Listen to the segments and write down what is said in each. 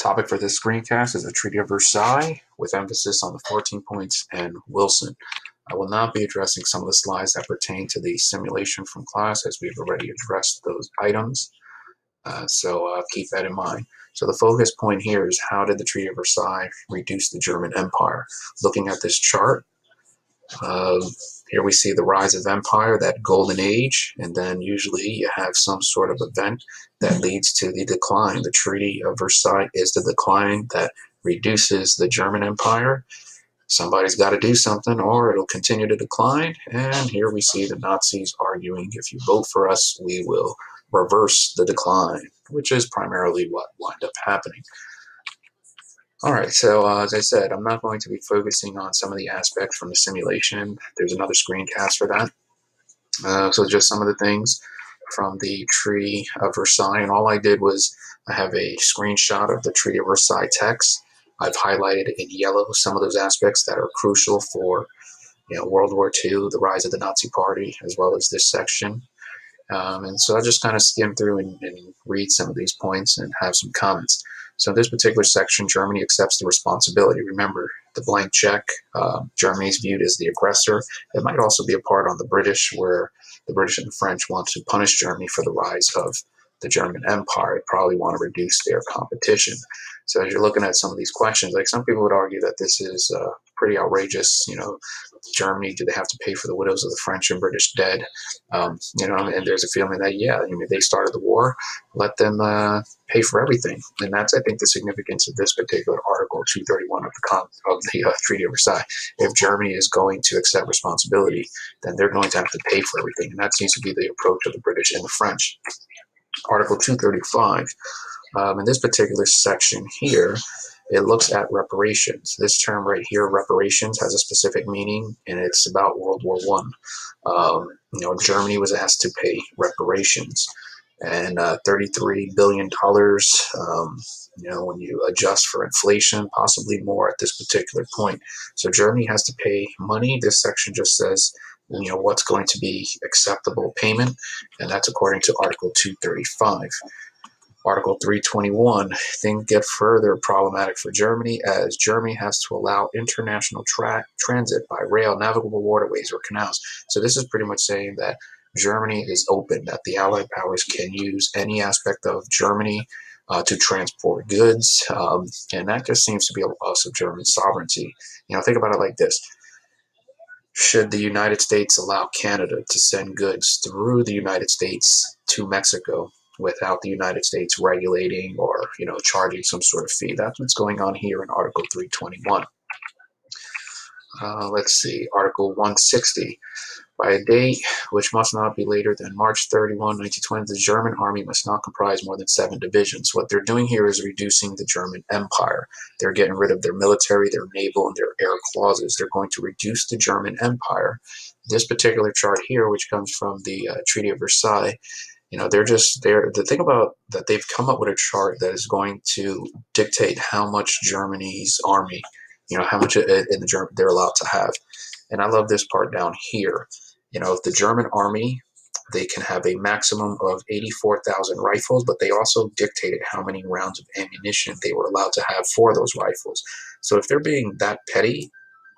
Topic for this screencast is the Treaty of Versailles, with emphasis on the 14 points and Wilson. I will not be addressing some of the slides that pertain to the simulation from class, as we've already addressed those items. So keep that in mind. So the focus point here is, how did the Treaty of Versailles reduce the German Empire? Looking at this chart, here we see the rise of empire, that golden age, and then usually you have some sort of event that leads to the decline. The Treaty of Versailles is the decline that reduces the German Empire. Somebody's got to do something or it'll continue to decline. And here we see the Nazis arguing, if you vote for us, we will reverse the decline, which is primarily what wound up happening. All right, so as I said, I'm not going to be focusing on some of the aspects from the simulation. There's another screencast for that. So just some of the things from the Treaty of Versailles, and all I did was I have a screenshot of the Treaty of Versailles text. I've highlighted in yellow some of those aspects that are crucial for, World War II, the rise of the Nazi Party, as well as this section. And so I just kind of skim through and read some of these points and have some comments. So in this particular section, Germany accepts the responsibility. Remember, the blank check, Germany is viewed as the aggressor. It might also be a part on the British, where the British and the French want to punish Germany for the rise of the German Empire. They probably want to reduce their competition. So as you're looking at some of these questions, like some people would argue that this is pretty outrageous. Germany, do they have to pay for the widows of the French and British dead? And there's a feeling that, they started the war, let them pay for everything. And that's, I think, the significance of this particular Article 231 of the Treaty of Versailles. If Germany is going to accept responsibility, then they're going to have to pay for everything. And that seems to be the approach of the British and the French. Article 235, in this particular section here, it looks at reparations. This term right here, reparations, has a specific meaning, and it's about World War I. Germany was asked to pay reparations, and $33 billion, when you adjust for inflation, possibly more at this particular point. So Germany has to pay money. This section just says, what's going to be acceptable payment, and that's according to Article 235. Article 321, things get further problematic for Germany, as Germany has to allow international transit by rail, navigable waterways, or canals. So this is pretty much saying that Germany is open, that the Allied powers can use any aspect of Germany to transport goods, and that just seems to be a loss of German sovereignty. Think about it like this. Should the United States allow Canada to send goods through the United States to Mexico without the United States regulating or, charging some sort of fee? That's what's going on here in Article 321. Let's see, Article 160. By a date which must not be later than March 31, 1920, the German army must not comprise more than 7 divisions. What they're doing here is reducing the German Empire. They're getting rid of their military, their naval, and their air clauses. They're going to reduce the German Empire. This particular chart here, which comes from the Treaty of Versailles, the thing about that, they've come up with a chart that is going to dictate how much Germany's army, how much they're allowed to have. And I love this part down here. If the German army, they can have a maximum of 84,000 rifles, but they also dictated how many rounds of ammunition they were allowed to have for those rifles. So if they're being that petty,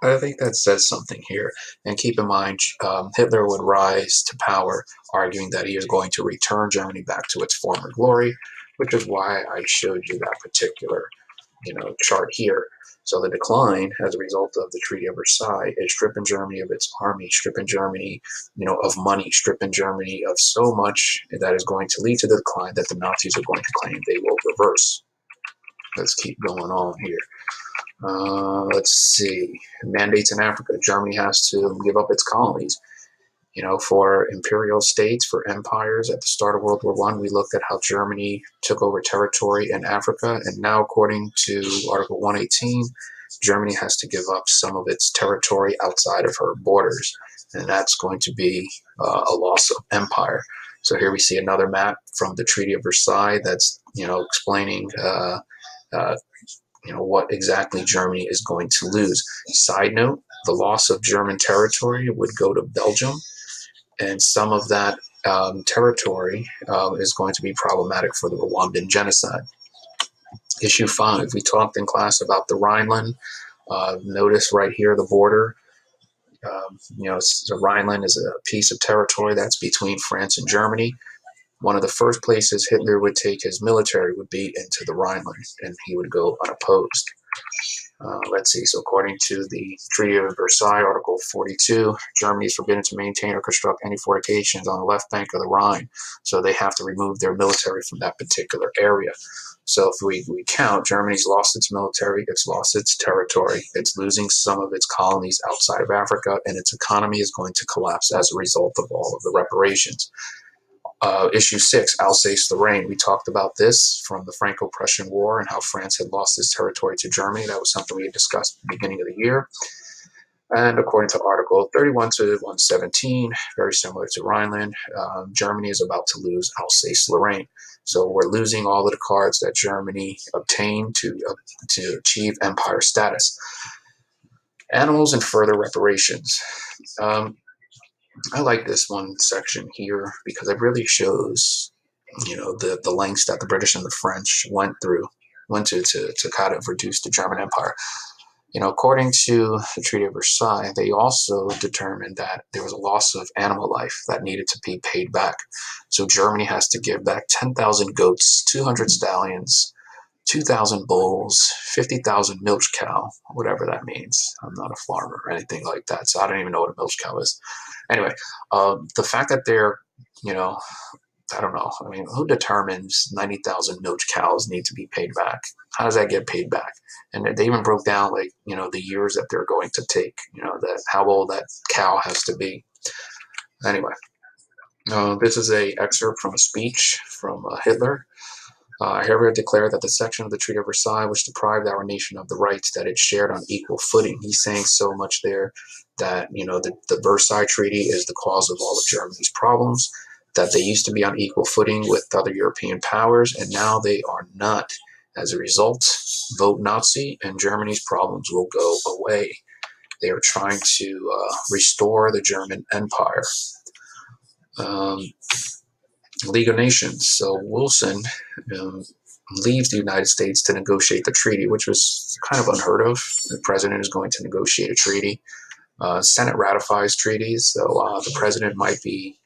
I think that says something here. And keep in mind, Hitler would rise to power, arguing that he is going to return Germany back to its former glory, which is why I showed you that particular, chart here. So the decline, as a result of the Treaty of Versailles, is stripping Germany of its army, stripping Germany, of money, stripping Germany of so much that is going to lead to the decline that the Nazis are going to claim they will reverse. Let's keep going on here. Let's see. Mandates in Africa. Germany has to give up its colonies. For imperial states, for empires, at the start of World War I, we looked at how Germany took over territory in Africa, and now, according to Article 118, Germany has to give up some of its territory outside of her borders, and that's going to be a loss of empire. So here we see another map from the Treaty of Versailles that's, explaining what exactly Germany is going to lose. Side note, the loss of German territory would go to Belgium, and some of that territory is going to be problematic for the Rwandan genocide. Issue 5, we talked in class about the Rhineland. Notice right here the border. The Rhineland is a piece of territory that's between France and Germany. One of the first places Hitler would take his military would be into the Rhineland, and he would go unopposed. Let's see. So according to the Treaty of Versailles, Article 42, Germany is forbidden to maintain or construct any fortifications on the left bank of the Rhine. So they have to remove their military from that particular area. So if we count, Germany's lost its military, it's lost its territory, it's losing some of its colonies outside of Africa, and its economy is going to collapse as a result of all of the reparations. Issue 6, Alsace-Lorraine. We talked about this from the Franco-Prussian War and how France had lost its territory to Germany. That was something we had discussed at the beginning of the year. And according to Article 31 to 117, very similar to Rhineland, Germany is about to lose Alsace-Lorraine. So we're losing all of the cards that Germany obtained to achieve empire status. Animals and further reparations. I like this one section here because it really shows, the lengths that the British and the French went to kind of reduce the German Empire. According to the Treaty of Versailles, they also determined that there was a loss of animal life that needed to be paid back. So Germany has to give back 10,000 goats, 200 stallions, 2,000 bulls, 50,000 milch cow, whatever that means. I'm not a farmer or anything like that, so I don't even know what a milch cow is. Anyway, the fact that they're, I don't know. I mean, who determines 90,000 milch cows need to be paid back? How does that get paid back? And they even broke down, the years that they're going to take, that how old that cow has to be. Anyway, this is a excerpt from a speech from Hitler. I hereby declare that the section of the Treaty of Versailles which deprived our nation of the rights that it shared on equal footing. He's saying so much there that, the Versailles Treaty is the cause of all of Germany's problems, that they used to be on equal footing with other European powers, and now they are not. As a result, vote Nazi, and Germany's problems will go away. They are trying to restore the German Empire. League of Nations. So Wilson leaves the United States to negotiate the treaty, which was kind of unheard of. The president is going to negotiate a treaty. Senate ratifies treaties, so the president might be,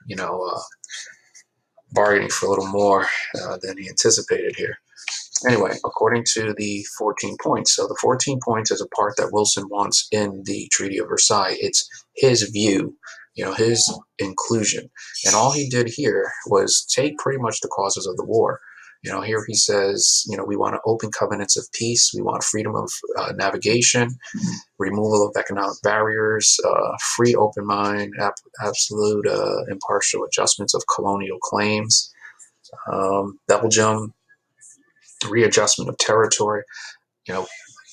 bargaining for a little more than he anticipated here. Anyway, according to the 14 points, so the 14 points is a part that Wilson wants in the Treaty of Versailles. It's his view, his inclusion. And all he did here was take pretty much the causes of the war. Here he says, we want open covenants of peace. We want freedom of navigation, removal of economic barriers, free open mind, absolute impartial adjustments of colonial claims, Belgium, readjustment of territory.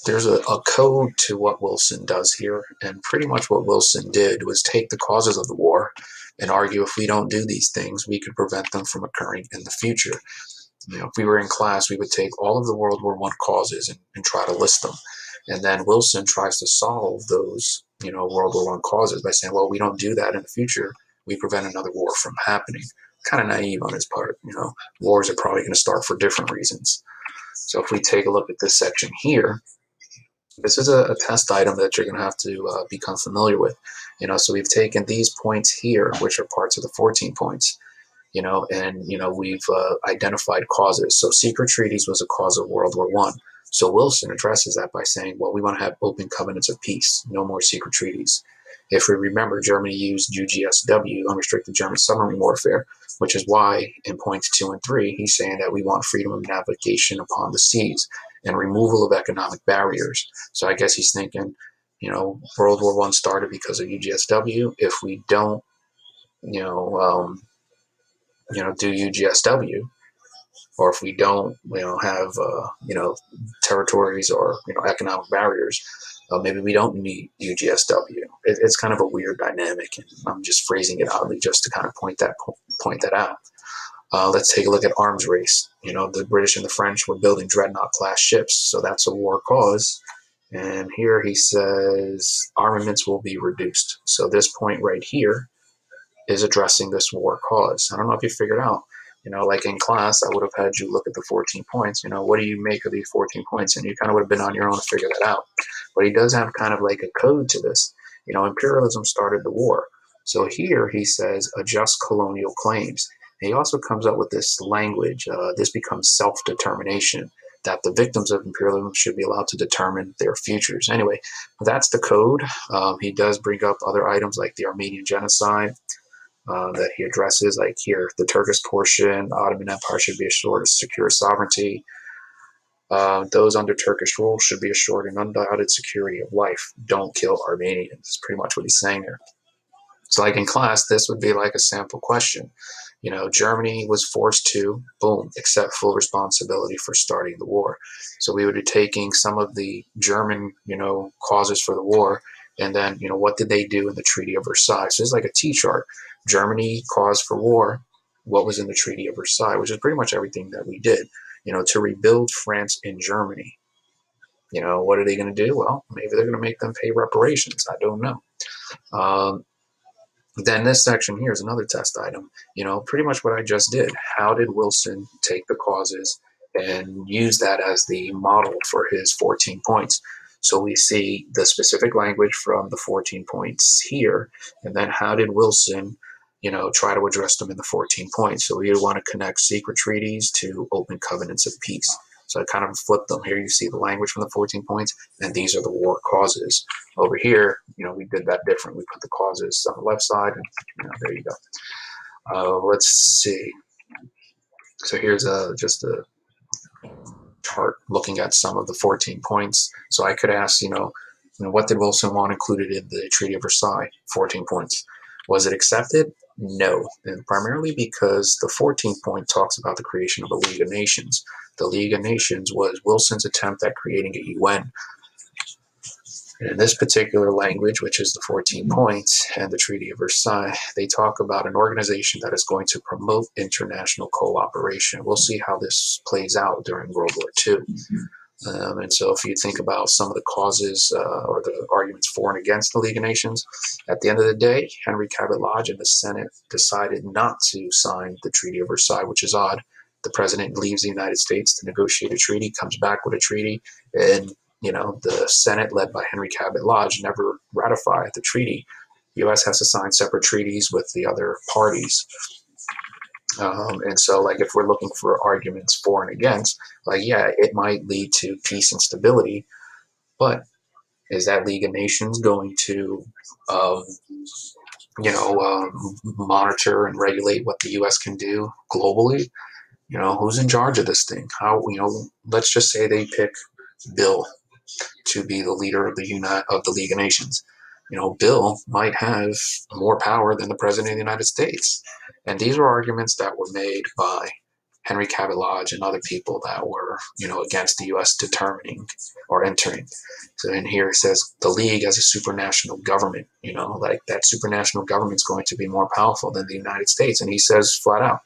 There's a code to what Wilson does here, and pretty much what Wilson did was take the causes of the war and argue if we don't do these things, we could prevent them from occurring in the future. If we were in class, we would take all of the World War I causes and try to list them. And then Wilson tries to solve those, World War I causes by saying, well, we don't do that in the future. We prevent another war from happening. Kind of naive on his part. Wars are probably going to start for different reasons. So if we take a look at this section here, this is a test item that you're going to have to become familiar with. So we've taken these points here, which are parts of the 14 points, and we've identified causes. So secret treaties was a cause of World War I. So Wilson addresses that by saying, well, we want to have open covenants of peace, no more secret treaties. If we remember, Germany used UGSW, unrestricted German submarine warfare, which is why in points 2 and 3, he's saying that we want freedom of navigation upon the seas and removal of economic barriers. So I guess he's thinking, World War I started because of UGSW. If we don't, do UGSW, or if we don't, have, territories or, economic barriers, maybe we don't need UGSW. It's kind of a weird dynamic, and I'm just phrasing it oddly just to kind of point that out. Let's take a look at arms race. The British and the French were building dreadnought-class ships, so that's a war cause. And here he says armaments will be reduced. So this point right here is addressing this war cause. I don't know if you figured out, Like in class, I would have had you look at the 14 points. What do you make of these 14 points? And you kind of would have been on your own to figure that out. But he does have kind of like a code to this. Imperialism started the war. So here he says, adjust colonial claims. And he also comes up with this language. This becomes self-determination, that the victims of imperialism should be allowed to determine their futures. Anyway, that's the code. He does bring up other items like the Armenian genocide that he addresses, like here, the Turkish portion, Ottoman Empire should be assured of secure sovereignty. Those under Turkish rule should be assured an undoubted security of life. Don't kill Armenians. That's pretty much what he's saying there. So like in class, this would be like a sample question. Germany was forced to, boom, accept full responsibility for starting the war. So we would be taking some of the German, causes for the war, and then, what did they do in the Treaty of Versailles? So it's like a T-chart. Germany caused for war. What was in the Treaty of Versailles, which is pretty much everything that we did, to rebuild France and Germany. What are they going to do? Well, maybe they're going to make them pay reparations. I don't know. Then this section here is another test item. Pretty much what I just did. How did Wilson take the causes and use that as the model for his 14 points? So we see the specific language from the 14 points here, and then how did Wilson, try to address them in the 14 points? So we want to connect secret treaties to open covenants of peace. So I kind of flipped them. Here you see the language from the 14 points, and these are the war causes. Over here, we did that different. We put the causes on the left side, and there you go. Let's see. So here's just a chart looking at some of the 14 points. So I could ask, what did Wilson want included in the Treaty of Versailles? 14 points. Was it accepted? No, and primarily because the 14th point talks about the creation of a League of Nations. The League of Nations was Wilson's attempt at creating a UN. And in this particular language, which is the 14 points and the Treaty of Versailles, they talk about an organization that is going to promote international cooperation. We'll see how this plays out during World War II. And so if you think about some of the causes or the arguments for and against the League of Nations, at the end of the day, Henry Cabot Lodge and the Senate decided not to sign the Treaty of Versailles, which is odd. The president leaves the United States to negotiate a treaty, comes back with a treaty, and the Senate, led by Henry Cabot Lodge, never ratified the treaty. The U.S. has to sign separate treaties with the other parties. And so, like, if we're looking for arguments for and against, yeah, it might lead to peace and stability, but is that League of Nations going to, monitor and regulate what the U.S. can do globally? Who's in charge of this thing? How, let's just say they pick Bill to be the leader of the League of Nations. Bill might have more power than the President of the United States. And these were arguments that were made by Henry Cabot Lodge and other people that were, against the U.S. determining or entering. So in here it says the League as a supranational government, that supranational government is going to be more powerful than the United States. And he says flat out,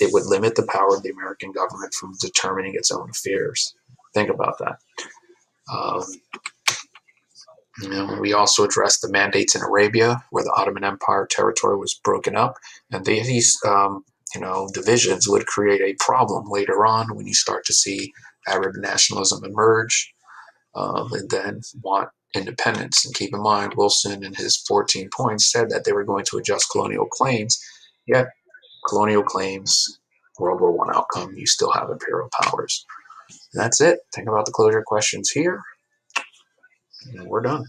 it would limit the power of the American government from determining its own affairs. Think about that. We also addressed the mandates in Arabia, where the Ottoman Empire territory was broken up, and these divisions would create a problem later on when you start to see Arab nationalism emerge, and then want independence. And keep in mind, Wilson in his 14 points said that they were going to adjust colonial claims, yet colonial claims, World War I outcome, you still have imperial powers. And that's it. Think about the closure questions here. And we're done.